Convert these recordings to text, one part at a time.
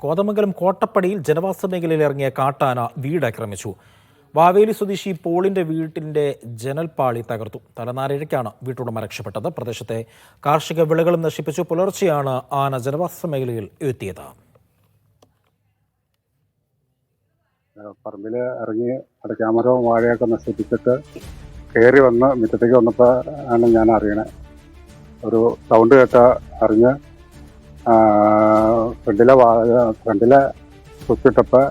കോതമംഗലം കോട്ടപ്പടിയിൽ ജനവാസ മേഖലയിൽ ഇറങ്ങിയ കാട്ടാന വീട് ആക്രമിച്ചു. വാവേലി സ്വദേശി പോളിന്റെ വീട്ടിന്റെ ജനൽപ്പാളി തകർത്തു. തലനാരിഴയ്ക്കാണ് വീട്ടുടമ രക്ഷപ്പെട്ടത്. പ്രദേശത്തെ കാർഷിക വിളകളും നശിപ്പിച്ചു. പുലർച്ചെയാണ് ആന ജനവാസ മേഖലയിൽ എത്തിയത്. പറമ്പിൽ ഇറങ്ങി അടയ്ക്കാമരവും വാഴയൊക്കെ നശിപ്പിച്ചിട്ട് കയറി വന്ന് മുറ്റത്തേക്ക് വന്നപ്പോൾ ആണ് ഞാൻ അറിയണേ. ഒരു സൗണ്ട് കേട്ട അറിഞ്ഞ് ഫ്രണ്ടിലെ സ്വിച്ചിട്ടപ്പോൾ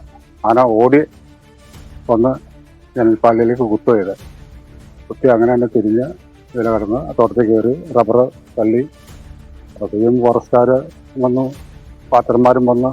ആന ഓടി വന്ന് ജനൽപ്പാളിലേക്ക് കുത്തുകയത്. കുത്തി അങ്ങനെ തന്നെ തിരിഞ്ഞ് ഇതിൽ കിടന്ന് തോട്ടത്തിൽ കയറി റബ്ബർ തള്ളി. അപ്പോഴത്തേക്കും ഫോറസ്റ്റുകാർ വന്നു, പാത്രന്മാരും വന്ന്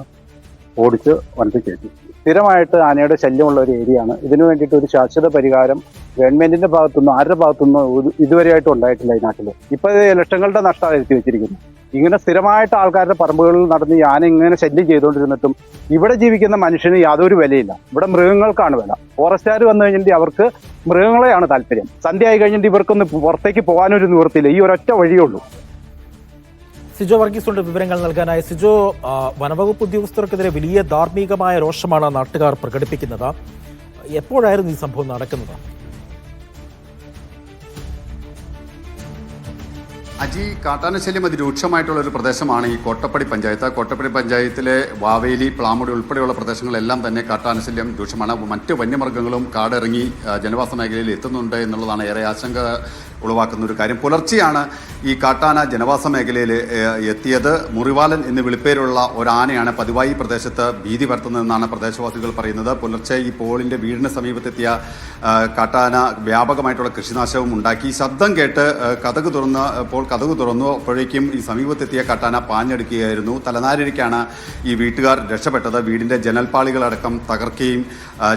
ഓടിച്ച് വണ്ടി കയറ്റി. സ്ഥിരമായിട്ട് ആനയുടെ ശല്യമുള്ള ഒരു ഏരിയയാണ്. ഇതിനു വേണ്ടിയിട്ട് ഒരു ശാശ്വത പരിഹാരം ഗവൺമെന്റിന്റെ ഭാഗത്തുനിന്ന് ആരുടെ ഭാഗത്തുനിന്ന് ഇതുവരെയായിട്ടും ഉണ്ടായിട്ടില്ല ഈ നാട്ടിൽ. ഇപ്പൊ ലക്ഷങ്ങളുടെ നഷ്ടം വരുത്തി വെച്ചിരിക്കുന്നു. ഇങ്ങനെ സ്ഥിരമായിട്ട് ആൾക്കാരുടെ പറമ്പുകളിൽ നടന്ന് ഈ ആന ഇങ്ങനെ ശല്യം ചെയ്തുകൊണ്ടിരുന്നിട്ടും ഇവിടെ ജീവിക്കുന്ന മനുഷ്യന് യാതൊരു വിലയില്ല. ഇവിടെ മൃഗങ്ങൾക്കാണ് വില. ഫോറസ്റ്റുകാർ വന്നു കഴിഞ്ഞിട്ട് അവർക്ക് മൃഗങ്ങളെയാണ് താല്പര്യം. സന്ധ്യ ആയി കഴിഞ്ഞിട്ട് ഇവർക്കൊന്ന് പുറത്തേക്ക് പോകാനൊരു നിവൃത്തിയില്ല. ഈ ഒരൊറ്റ വഴിയേ ഉള്ളൂ. സിജോ വർഗീസുണ്ട് വിവരങ്ങൾ നൽകാനായി. സിജോ, വനവകുപ്പ് ഉദ്യോഗസ്ഥർക്കെതിരെ വലിയ ധാർമ്മികമായ രോഷമാണ് നാട്ടുകാർ പ്രകടിപ്പിക്കുന്നത്. എപ്പോഴായിരുന്നു ഈ സംഭവം നടക്കുന്നത്? അജി, കാട്ടാനശല്യം അതിരൂക്ഷമായിട്ടുള്ള ഒരു പ്രദേശമാണ് ഈ കോട്ടപ്പടി പഞ്ചായത്ത്. കോട്ടപ്പടി പഞ്ചായത്തിലെ വാവേലി, പ്ലാമുടി ഉൾപ്പെടെയുള്ള പ്രദേശങ്ങളെല്ലാം തന്നെ കാട്ടാനശല്യം രൂക്ഷമാണ്. മറ്റ് വന്യമൃഗങ്ങളും കാടിറങ്ങി ജനവാസ മേഖലയിൽ എത്തുന്നുണ്ട് എന്നുള്ളതാണ് ഏറെ ആശങ്ക ഉളവാക്കുന്ന ഒരു കാര്യം. പുലർച്ചെയാണ് ഈ കാട്ടാന ജനവാസ മേഖലയിൽ എത്തിയത്. മുറിവാലൻ എന്ന് വിളിപ്പേരുള്ള ഒരാനയാണ് പതിവായി പ്രദേശത്ത് ഭീതി പരത്തുന്നതെന്നാണ് പ്രദേശവാസികൾ പറയുന്നത്. പുലർച്ചെ ഈ പോളിൻ്റെ വീടിന് സമീപത്തെത്തിയ കാട്ടാന വ്യാപകമായിട്ടുള്ള കൃഷിനാശവും ഉണ്ടാക്കി. ശബ്ദം കേട്ട് കതക് തുറന്നു. അപ്പോഴേക്കും ഈ സമീപത്തെത്തിയ കാട്ടാന പാഞ്ഞെടുക്കുകയായിരുന്നു. തലനാരിഴയ്ക്കാണ് ഈ വീട്ടുകാർ രക്ഷപ്പെട്ടത്. വീടിൻ്റെ ജനൽപ്പാളികളടക്കം തകർക്കുകയും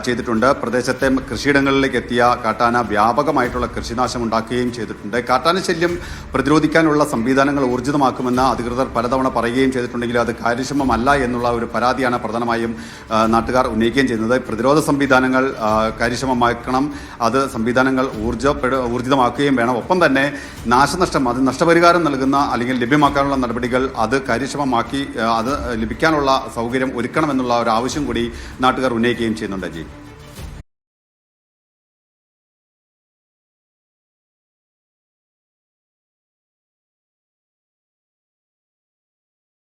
ചെയ്തിട്ടുണ്ട്. പ്രദേശത്തെ കൃഷിയിടങ്ങളിലേക്ക് എത്തിയ കാട്ടാന വ്യാപകമായിട്ടുള്ള കൃഷിനാശം ഉണ്ടാക്കുകയും ചെയ്തിട്ടുണ്ട്. കാട്ടാനശല്യം പ്രതിരോധിക്കാനുള്ള സംവിധാനങ്ങൾ ഊർജിതമാക്കുമെന്ന് അധികൃതർ പലതവണ പറയുകയും ചെയ്തിട്ടുണ്ടെങ്കിൽ അത് കാര്യക്ഷമമല്ല എന്നുള്ള ഒരു പരാതിയാണ് പ്രധാനമായും നാട്ടുകാർ ഉന്നയിക്കുകയും ചെയ്യുന്നത്. പ്രതിരോധ സംവിധാനങ്ങൾ കാര്യക്ഷമമാക്കണം, അത് സംവിധാനങ്ങൾ ഊർജിതമാക്കുകയും വേണം. ഒപ്പം തന്നെ നാശനഷ്ടം, അത് നഷ്ടപരിഹാരം നൽകുന്ന അല്ലെങ്കിൽ ലഭ്യമാക്കാനുള്ള നടപടികൾ അത് കാര്യക്ഷമമാക്കി അത് ലഭിക്കാനുള്ള സൗകര്യം ഒരുക്കണമെന്നുള്ള ഒരു ആവശ്യം കൂടി നാട്ടുകാർ ഉന്നയിക്കുകയും ചെയ്യുന്നുണ്ട്. ജി.